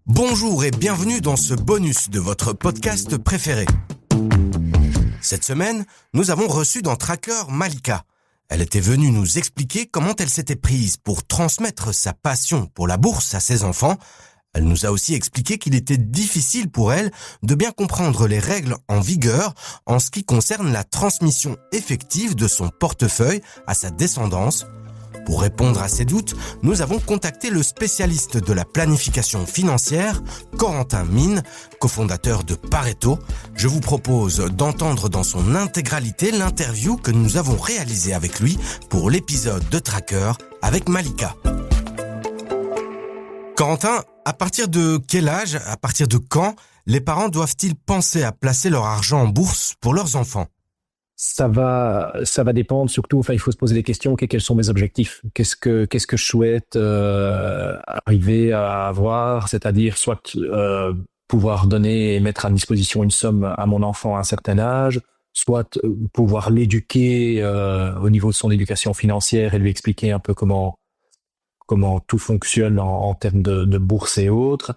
Bonjour et bienvenue dans ce bonus de votre podcast préféré. Cette semaine, nous avons reçu dans Tracker Malika. Elle était venue nous expliquer comment elle s'était prise pour transmettre sa passion pour la bourse à ses enfants. Elle nous a aussi expliqué qu'il était difficile pour elle de bien comprendre les règles en vigueur en ce qui concerne la transmission effective de son portefeuille à sa descendance. Pour répondre à ces doutes, nous avons contacté le spécialiste de la planification financière, Corentin Mine, cofondateur de Pareto. Je vous propose d'entendre dans son intégralité l'interview que nous avons réalisée avec lui pour l'épisode de Tracker avec Malika. Corentin, à partir de quel âge, à partir de quand, les parents doivent-ils penser à placer leur argent en bourse pour leurs enfants ? Ça va dépendre surtout, il faut se poser des questions, quels sont mes objectifs? Qu'est-ce que je souhaite arriver à avoir? C'est-à-dire soit pouvoir donner et mettre à disposition une somme à mon enfant à un certain âge, soit pouvoir l'éduquer au niveau de son éducation financière et lui expliquer un peu comment tout fonctionne en termes de bourse et autres.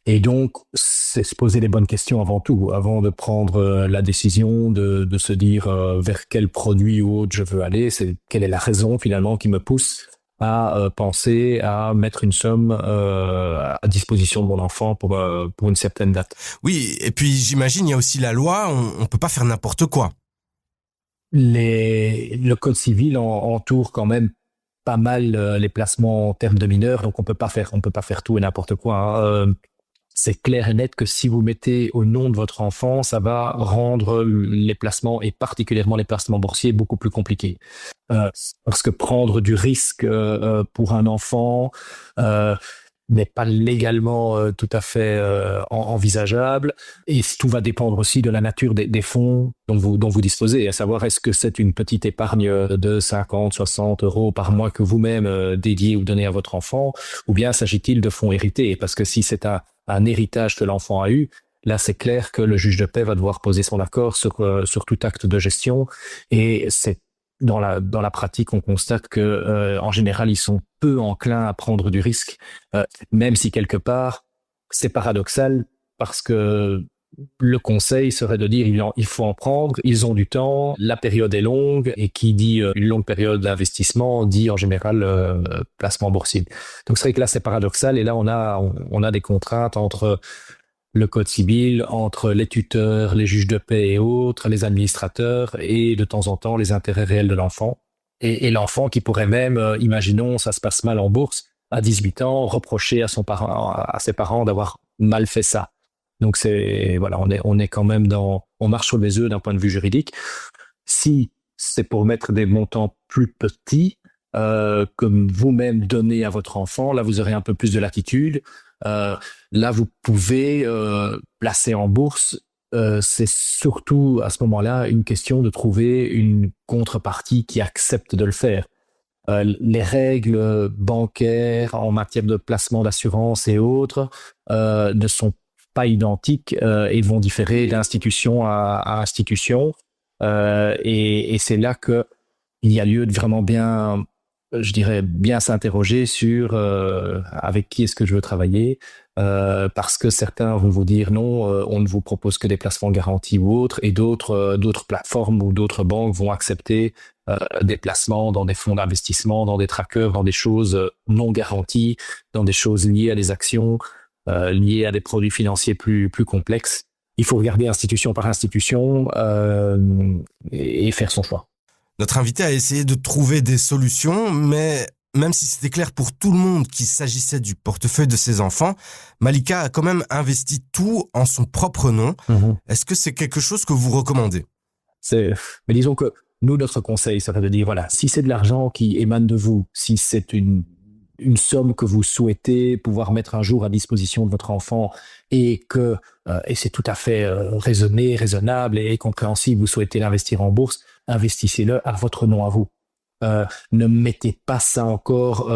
Et donc, c'est se poser les bonnes questions avant tout, avant de prendre la décision de se dire vers quel produit ou autre je veux aller. Quelle est la raison finalement qui me pousse à penser à mettre une somme à disposition de mon enfant pour une certaine date. Oui, et puis j'imagine il y a aussi la loi, on peut pas faire n'importe quoi. Le code civil entoure quand même pas mal les placements en termes de mineurs, donc on peut pas faire tout et n'importe quoi. C'est clair et net que si vous mettez au nom de votre enfant, ça va rendre les placements et particulièrement les placements boursiers beaucoup plus compliqués. Parce que prendre du risque pour un enfant n'est pas légalement tout à fait envisageable, et tout va dépendre aussi de la nature des fonds dont vous disposez, à savoir est-ce que c'est une petite épargne de 50, 60 euros par mois que vous-même dédiez ou donnez à votre enfant, ou bien s'agit-il de fonds hérités, parce que si c'est un héritage que l'enfant a eu, là c'est clair que le juge de paix va devoir poser son accord sur tout acte de gestion, et c'est dans la pratique, on constate que en général, ils sont peu enclins à prendre du risque, même si quelque part, c'est paradoxal parce que le conseil serait de dire il faut en prendre, ils ont du temps, la période est longue, et qui dit une longue période d'investissement dit en général placement boursier. Donc c'est vrai que là, c'est paradoxal, et là, on a des contraintes entre le code civil, entre les tuteurs, les juges de paix et autres, les administrateurs, et de temps en temps les intérêts réels de l'enfant. Et l'enfant qui pourrait même, imaginons, ça se passe mal en bourse, à 18 ans, reprocher à ses parents d'avoir mal fait ça. Donc on est quand même on marche sur les œufs d'un point de vue juridique. Si c'est pour mettre des montants plus petits, comme vous-même donnez à votre enfant, là vous aurez un peu plus de latitude. Là, vous pouvez placer en bourse. C'est surtout à ce moment-là une question de trouver une contrepartie qui accepte de le faire. Les règles bancaires en matière de placement d'assurance et autres ne sont pas identiques et vont différer d'institution à institution. Et c'est là que il y a lieu de vraiment bien s'interroger sur avec qui est-ce que je veux travailler, parce que certains vont vous dire non, on ne vous propose que des placements garantis ou autres, et d'autres plateformes ou d'autres banques vont accepter des placements dans des fonds d'investissement, dans des trackers, dans des choses non garanties, dans des choses liées à des actions, liées à des produits financiers plus complexes. Il faut regarder institution par institution et faire son choix. Notre invité a essayé de trouver des solutions, mais même si c'était clair pour tout le monde qu'il s'agissait du portefeuille de ses enfants, Malika a quand même investi tout en son propre nom. Est-ce que c'est quelque chose que vous recommandez ? Mais disons que nous, notre conseil serait de dire, voilà, si c'est de l'argent qui émane de vous, si c'est une somme que vous souhaitez pouvoir mettre un jour à disposition de votre enfant, et c'est tout à fait raisonnable et compréhensible, vous souhaitez l'investir en bourse, investissez-le à votre nom à vous. Ne mettez pas ça encore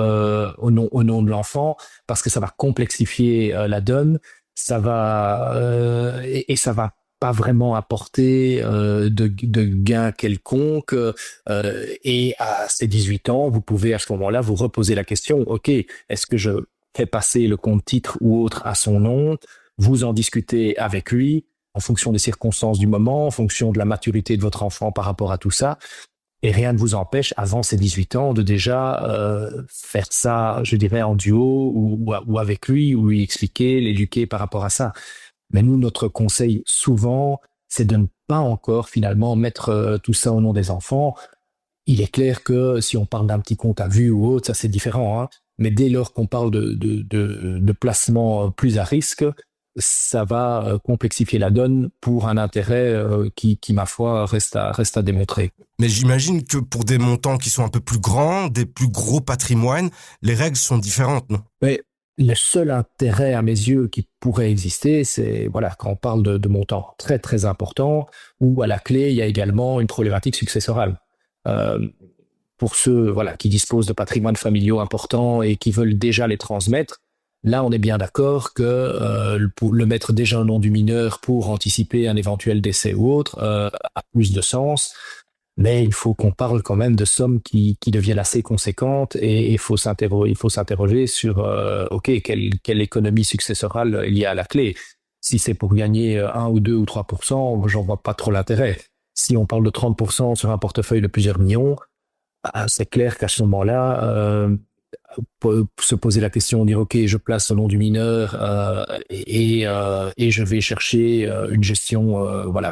au nom de l'enfant, parce que ça va complexifier la donne, ça va et ça va pas vraiment apporter de gain quelconque, et à ces 18 ans, vous pouvez à ce moment-là vous reposer la question, ok, est-ce que je fait passer le compte titre ou autre à son nom, vous en discutez avec lui en fonction des circonstances du moment, en fonction de la maturité de votre enfant par rapport à tout ça. Et rien ne vous empêche, avant ses 18 ans, de déjà faire ça, je dirais, en duo ou avec lui, ou lui expliquer, l'éduquer par rapport à ça. Mais nous, notre conseil, souvent, c'est de ne pas encore, finalement, mettre tout ça au nom des enfants. Il est clair que si on parle d'un petit compte à vue ou autre, ça c'est différent, hein. Mais dès lors qu'on parle de placement plus à risque, ça va complexifier la donne pour un intérêt qui, ma foi, reste à démontrer. Mais j'imagine que pour des montants qui sont un peu plus grands, des plus gros patrimoines, les règles sont différentes, non? Mais le seul intérêt, à mes yeux, qui pourrait exister, c'est quand on parle de montants très, très importants, où à la clé, il y a également une problématique successorale. Pour ceux qui disposent de patrimoines familiaux importants et qui veulent déjà les transmettre, là, on est bien d'accord que pour le mettre déjà au nom du mineur pour anticiper un éventuel décès ou autre a plus de sens. Mais il faut qu'on parle quand même de sommes qui deviennent assez conséquentes et il faut s'interroger sur quelle économie successorale il y a à la clé. Si c'est pour gagner 1 ou 2 ou 3%, j'en vois pas trop l'intérêt. Si on parle de 30% sur un portefeuille de plusieurs millions, c'est clair qu'à ce moment-là, se poser la question, dire ok, je place au nom du mineur et je vais chercher une gestion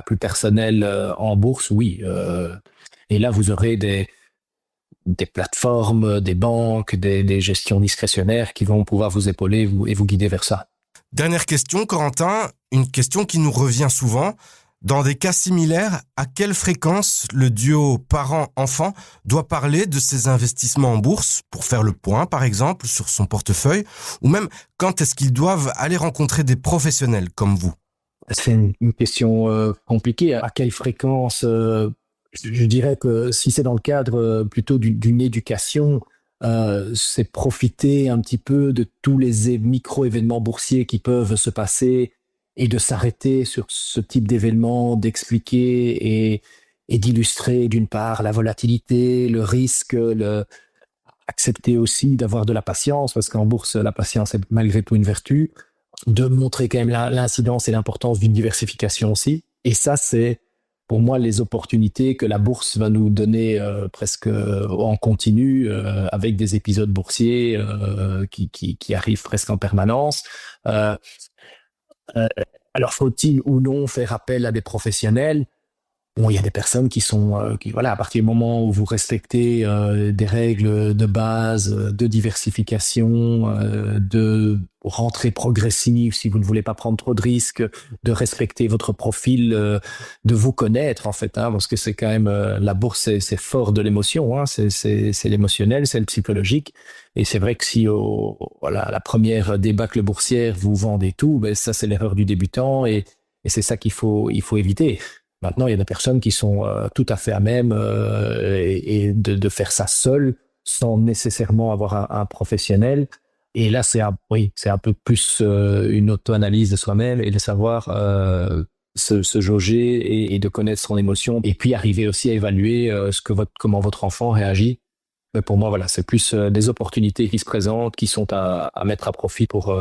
plus personnelle en bourse, oui. Et là, vous aurez des plateformes, des banques, des gestions discrétionnaires qui vont pouvoir vous épauler et vous guider vers ça. Dernière question, Corentin, une question qui nous revient souvent. Dans des cas similaires, à quelle fréquence le duo parent-enfant doit parler de ses investissements en bourse pour faire le point, par exemple, sur son portefeuille, ou même quand est-ce qu'ils doivent aller rencontrer des professionnels comme vous? C'est une question compliquée. À quelle fréquence je dirais que si c'est dans le cadre plutôt d'une éducation, c'est profiter un petit peu de tous les micro-événements boursiers qui peuvent se passer et de s'arrêter sur ce type d'événement, d'expliquer et d'illustrer d'une part la volatilité, le risque, accepter aussi d'avoir de la patience, parce qu'en bourse, la patience est malgré tout une vertu, de montrer quand même l'incidence et l'importance d'une diversification aussi. Et ça, c'est pour moi les opportunités que la bourse va nous donner presque en continu, avec des épisodes boursiers qui arrivent presque en permanence. Alors, faut-il ou non faire appel à des professionnels? Bon, il y a des personnes qui sont, à partir du moment où vous respectez des règles de base, de diversification, de rentrée progressive, si vous ne voulez pas prendre trop de risques, de respecter votre profil, de vous connaître en fait, parce que c'est quand même la bourse, c'est fort de l'émotion, c'est l'émotionnel, c'est le psychologique. Et c'est vrai que si la première débâcle boursière vous vendez tout, ça c'est l'erreur du débutant et c'est ça qu'il faut éviter. Maintenant, il y a des personnes qui sont tout à fait à même et de faire ça seul, sans nécessairement avoir un professionnel. Et là, c'est un peu plus une auto-analyse de soi-même et de savoir se jauger et de connaître son émotion. Et puis arriver aussi à évaluer comment votre enfant réagit. Mais pour moi, c'est plus des opportunités qui se présentent, qui sont à mettre à profit pour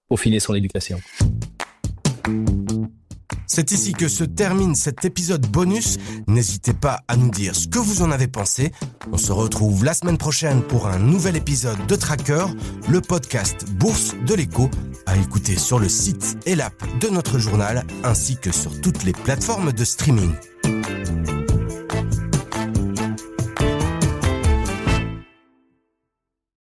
peaufiner son éducation. C'est ici que se termine cet épisode bonus. N'hésitez pas à nous dire ce que vous en avez pensé. On se retrouve la semaine prochaine pour un nouvel épisode de Tracker, le podcast Bourse de l'Écho, à écouter sur le site et l'app de notre journal, ainsi que sur toutes les plateformes de streaming.